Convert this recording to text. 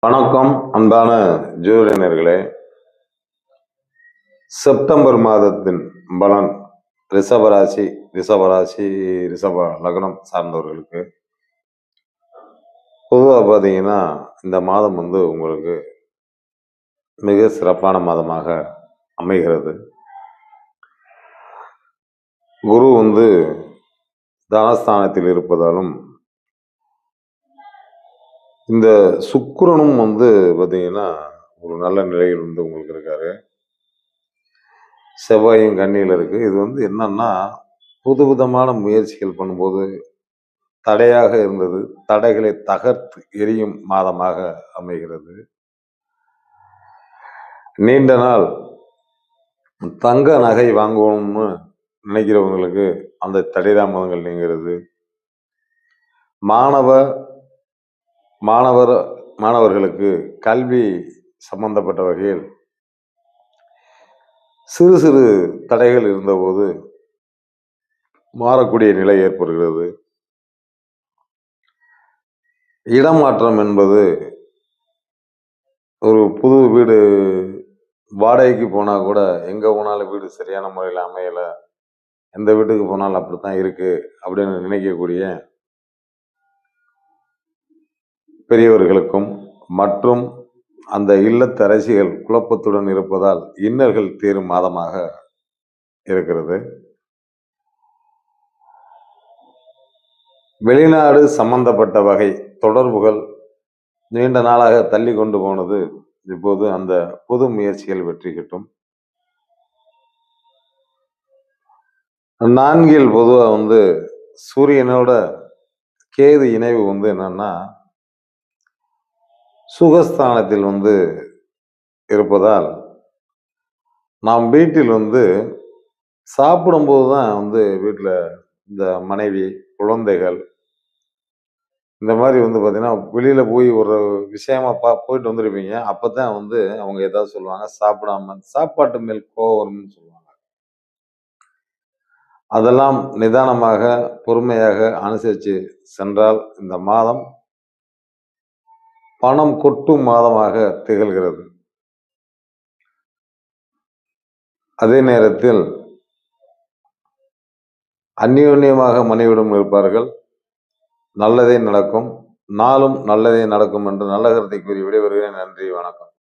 வணக்கம் அன்பான ஜோதிடர்களே. செப்டம்பர் மாதத்தின் பலன் ரிஷபராசி ரிஷப லக்னம் சார்ந்தவர்களுக்கு பொதுவாக பார்த்தீங்கன்னா இந்த மாதம் உங்களுக்கு மிக சிறப்பான மாதமாக அமைகிறது. குரு தனஸ்தானத்தில் இருப்பதாலும் இந்த சுக்கிரனும் பார்த்தீங்கன்னா ஒரு நல்ல நிலையில் உங்களுக்கு இருக்காரு. செவ்வாயும் கண்ணியில் இருக்கு. இது என்னன்னா புதுவிதமான முயற்சிகள் பண்ணும்போது தடையாக இருந்தது, தடைகளை தகர்த்து எரியும் மாதமாக அமைகிறது. நீண்ட நாள் தங்க நகை வாங்குவோம்னு நினைக்கிறவங்களுக்கு அந்த தடை தாமதங்கள் நீங்கிறது. மாணவர்களுக்கு கல்வி சம்பந்தப்பட்ட வகையில் சிறு சிறு தடைகள் இருந்தபோது மாறக்கூடிய நிலை ஏற்படுகிறது. இடமாற்றம் என்பது ஒரு புது வீடு வாடகைக்கு போனா கூட எங்க போனாலும் வீடு சரியான முறையில் அமையல, எந்த வீட்டுக்கு போனாலும் அப்படித்தான் இருக்கு அப்படின்னு நினைக்கக்கூடிய பெரியவர்களுக்கும் மற்றும் அந்த இல்லத்தரசிகள் குழப்பத்துடன் இருப்பதால் இன்னல்கள் தீரும் மாதமாக இருக்கிறது. வெளிநாடு சம்பந்தப்பட்ட வகை தொடர்புகள் நீண்ட நாளாக தள்ளி கொண்டு போனது இப்போது அந்த புது முயற்சிகள் வெற்றி கிட்டும். நான்கில் பொதுவாக சூரியனோட கேது இணைவு என்னன்னா சுகஸ்தானத்தில் இருப்பதால் நாம் வீட்டில் சாப்பிடும்போது தான் வீட்டில் இந்த மனைவி குழந்தைகள் இந்த மாதிரி பார்த்தீங்கன்னா வெளியில போய் ஒரு விஷயமா போயிட்டு வந்திருப்பீங்க. அப்பதான் அவங்க ஏதாவது சொல்லுவாங்க, சாப்பிடாம சாப்பாட்டு மேல் கோவம் வரும்னு சொல்லுவாங்க. அதெல்லாம் நிதானமாக பொறுமையாக அனுசரித்து சென்றால் இந்த மாதம் பணம் கொட்டும் மாதமாக திகழ்கிறது. அதே நேரத்தில் அந்யோன்யமாக மனைவிடம் இருப்பார்கள். நல்லதே நடக்கும், நாளும் நல்லதே நடக்கும் என்று நல்ல கருத்தை கூறி விடைபெறுகிறேன். நன்றி, வணக்கம்.